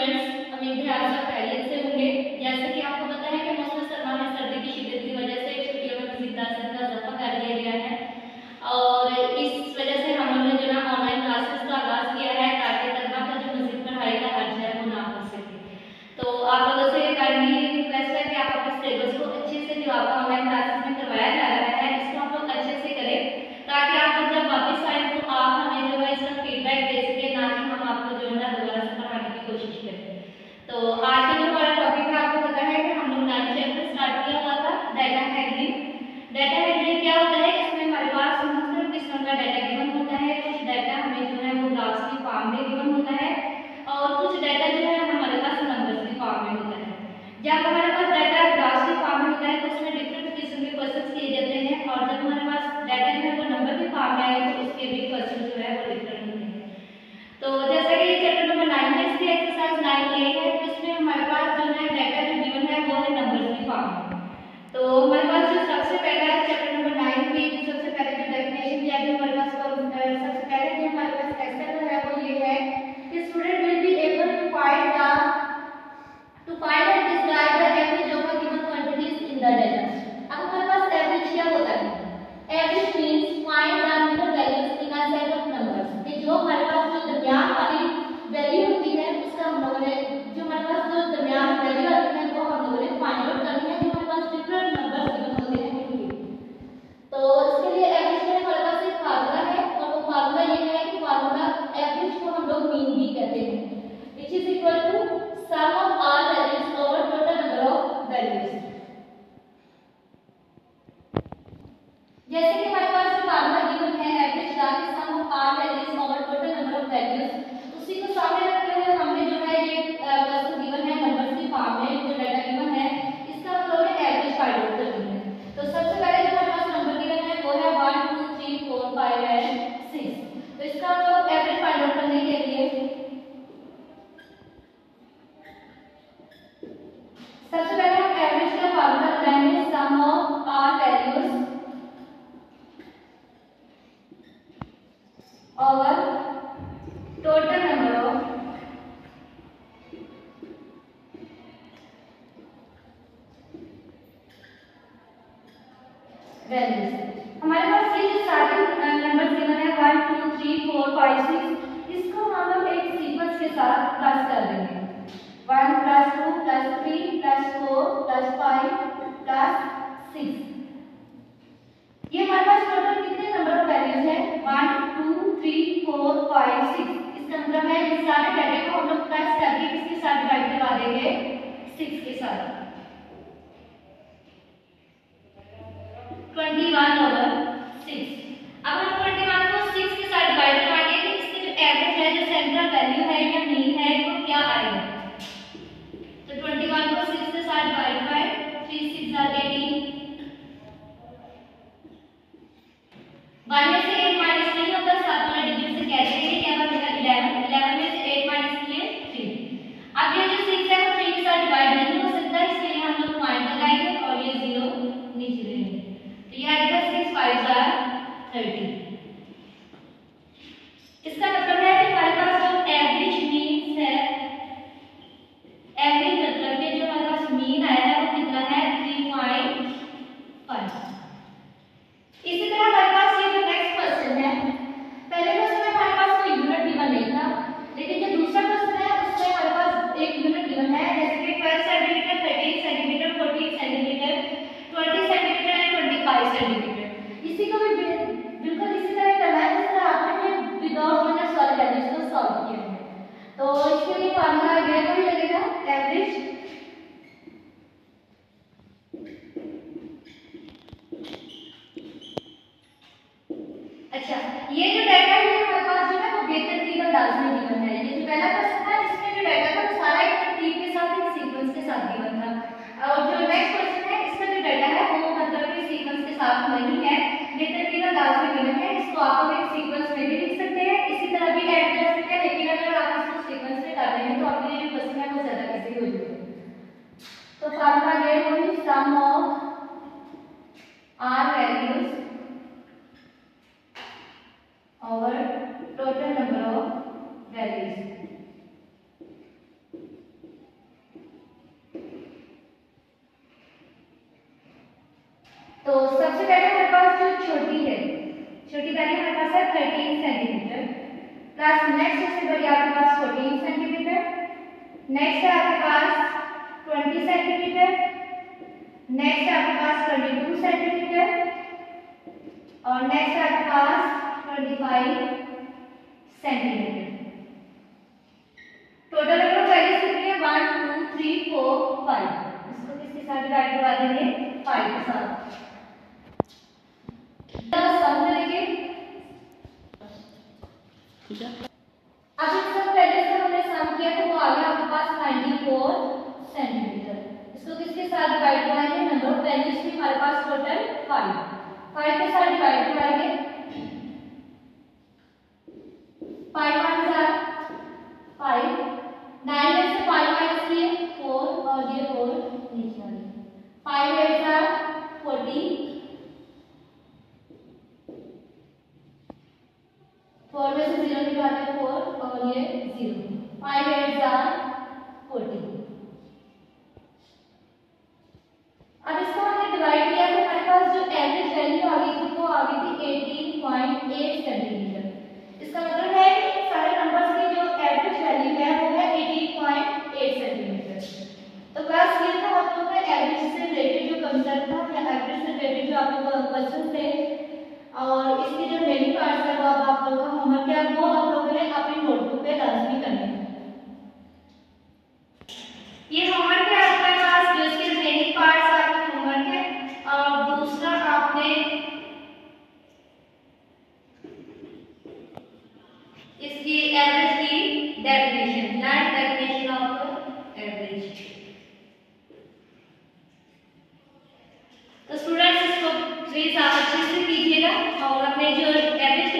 Students, उम्मीद है आप सब खैरियत से होंगे। जैसे कि आपको पता है कि मौसम सरमा में सर्दी की शिद्दत की वजह से छुट्टियों में मज़ीद 10 दिन का इजाफा कर दिया गया है और इस वजह से हम लोगों ने जो ना ऑनलाइन क्लासेस का आगाज़ किया है ताकि तलबा का जो मज़ीद पढ़ाई का खर्च है वो ना हो सके। तो आप लोगों से काइंडली रिक्वेस्ट है कि आप अपने सिलेबस को अच्छे से जो आपका ऑनलाइन क्लासेस में करवाया जा रहा है इसको आप लोग अच्छे से करें ताकि आप जब वापस आए तो आप हमें जो है इसका फीडबैक दे सके, ना कि हम आपको जो है ना दोबारा से पढ़ाने की कोशिश करें। तो आज का जो हमारा टॉपिक है आपको पता है कि हम लोग नया चैप्टर स्टार्ट किया हुआ था डाटा हैंडलिंग। डाटा हैंडलिंग क्या होता है, इसमें हमारे पास मुख्तलिफ किस्म का डाटा गिवन होता है। कुछ डाटा हमें जो है वो ग्राफ्स की फॉर्म में गिवन होता है और कुछ डाटा जो है हमारे पास नंबर्स की फॉर्म में होता है। जब हमारे पास डाटा ग्राफ्स की फॉर्म में होता है तो उसमें डिफरेंट किस्म के क्वेश्चंस किए जाते हैं और जब हमारे पास डाटा जो है वो नंबर की फॉर्म में आए तो उसके भी क्वेश्चन जो है वो डिफरेंट होते हैं। तो जैसा कि चैप्टर नंबर 9 है, इसकी एक्सरसाइज 9A है, तो इसमें हमारे पास जो है डाटा जो गिवन है वो है नंबर्स की फॉर्म में। तो हमारे पास जो सबसे पहला चैप्टर नंबर 9 की जो सबसे पहले जो डेफिनेशन दिया है हमारे पास सबसे पहले जो हमारे पास एक्सेप्ट है वो ये है कि student will be able to find and describe the average of the given quantities in the data. अब हमारे पास एवरेज क्या होता है? Average means find the middle values in a set of numbers. कि जो हमारे पास जो दरमियान वाली वैल्यू होती है उसका हम लोगों ने जो हमारे पास जो दरमियान वैल्यू आती है वो हम लोगों ने फाइंड आउट करनी है, जो हमारे पास डिफरेंट नंबर्स गिवन होते हैं उनके। तो इसके लिए एवरेज में हमारे पास एक फार्मूला है और वो फार्मूला ये है कि फार्मूला एवरेज को हम लोग मीन भी कहते हैं, which is equal to sum of all values over total number of values. जैसे कि हमारे पास जो फार्मूला गिवन है एवरेज का कि sum of all values over total number of values, उसी को सामने रखते हुए हमने जो है ये क्वेश्चन गिवन है नंबर्स की फॉर्म में जो डाटा गिवन है इसका हम लोग ने एवरेज फाइंड आउट करनी है। तो सबसे पहले जो हमारे पास नंबर गिवन है वो है 1 2 3 4 5 एंड 6। तो इसका हम लोग एवरेज फाइंड आउट करने के लिए सबसे पहले हम एवरेज का फार्मूला लगाएंगे sum of all values over total number of values. हमारे पास ये जो सारे नंबर गिवन है 1 2 3 4 5 6, इसको हम लोग एक सीक्वेंस के साथ प्लस कर देंगे। 1 + 2 + 3 + 4 + 5 + 6। ये हमारे पास टोटल कितने नंबर ऑफ वैल्यूज है? 1 2 3 4 5 6। इसका मतलब है इस सारे डाटा को हम लोग प्लस करके किसके साथ डिवाइड करवा देंगे? 6 के साथ। 21/6। अब हम 21 को 6 के साथ डिवाइड करवाएंगे कि इसकी जो एवरेज है, जो सेंट्रल वैल्यू है या मीन है वो क्या आएगा। तो 21 को 6 के साथ डिवाइड बाय 3 6 are 18। 1 में से 8 माइनस नहीं होता, साथ वाला डिजिट से कैंसिल करेंगे, क्या बचेगा 11। 11 में से 8 माइनस किए 3। अब ये जो 6 है वो 3 के साथ डिवाइड नहीं हो सकता, इसके लिए हम लोग पॉइंट लगाएंगे और ये 0 नीचे रहेंगे। तो ये आएगा 6 5 are 30। इसका मतलब है कि हमारे पास जो एवरेज मीन है, एवरेज मतलब कि जो हमारे पास मीन आया है वो कितना है 3.5। इसी तरह हमारे पास ये जो नेक्स्ट क्वेश्चन है, पहले क्वेश्चन में हमारे पास कोई यूनिट गिवन नहीं था, लेकिन जो दूसरा क्वेश्चन है उसमें हमारे पास एक यूनिट गिवन है, जैसे कि 12 centimetre 13 centimetre 14 centimetre 20 centimetre and 25 centimetre. इसी को भी बिल्कुल इसी तरह करना है जिस तरह आपने विदाउट यूनिट्स वाले वैल्यूज को सॉल्व किया है। तो इसके लिए फार्मूला ये वही लगेगा एवरेज अच्छा। ये जो डाटा है हमारे पास जो है वो बेतरतीब अंदाज में गिवन है। ये जो पहला क्वेश्चन था इसमें जो डाटा था वो सारा एक तरतीब के साथ एक सीक्वेंस के साथ गिवन था, और जो नेक्स्ट क्वेश्चन है इसमें जो डाटा है वो मतलब कि सीक्वेंस के साथ नहीं है, बेतरतीब अंदाज में गिवन है। इसको आप लोग एक सीक्वेंस में भी लिख सकते हैं, इसी तरह भी ऐड कर सकते हैं, लेकिन अगर आप इसको सीक्वेंस में कर देंगे तो आपके जो क्वेश्चन है वो ज्यादा इजी हो जाएगा। तो फार्मूला ये है sum of all values over total number of values। Plus next इससे बड़ी आपके पास 14 सेंटीमीटर, नेक्स्ट है आपके पास 20 सेंटीमीटर, नेक्स्ट है आपके पास 22 सेंटीमीटर और नेक्स्ट है आपके पास 25 सेंटीमीटर। टोटल नंबर वैल्यूज कितनी है 1 2 3 4 5। इसको किसके साथ डिवाइड करवा देंगे 5 के साथ। सम करेंगे ठीक है। अब इस सब वैल्यूज को हमने सम किया तो वो आ गया आपके पास 94 सेंटीमीटर। इसको किसके साथ डिवाइड कराएंगे नंबर ऑफ वैल्यूज भी हमारे पास टोटल 5 के साथ डिवाइड कराएंगे। 5 1 जा 5, 9 में से 5 माइनस किए 4 और ये 4 नीचे आ गया। 5 8 जा 40, 4 में से 0 निकाले 4 और ये 0। 5 8 जा 40। अब इसको हमने डिवाइड किया तो हमारे पास जो एवरेज वैल्यू आ गई थी वो आ गई थी 18.8 सेंटीमीटर। इसका मतलब है कि सारे नंबर्स की जो एवरेज वैल्यू है वो है 18.8 सेंटीमीटर। तो क्लास ये था आप लोगों का एवरेज से रिलेटेड जो कंसेप्ट था या एवरेज से रिलेटेड जो आप लोगों का क्वेश्चन थे और इसके जो मेन पार्ट्स है वो अब आप लोगों का होमवर्क है वो आप लोगों ने अपनी नोटबुक पे लाजमी करना है। ये होमवर्क है आपके पास जो इसके रिमेनिंग पार्ट्स आपके होमवर्क है। और दूसरा आपने इसकी एवरेज की definition light definition of average. तो स्टूडेंट्स इसको प्लीज आप अच्छे से कीजिएगा और अपने जो एवरेज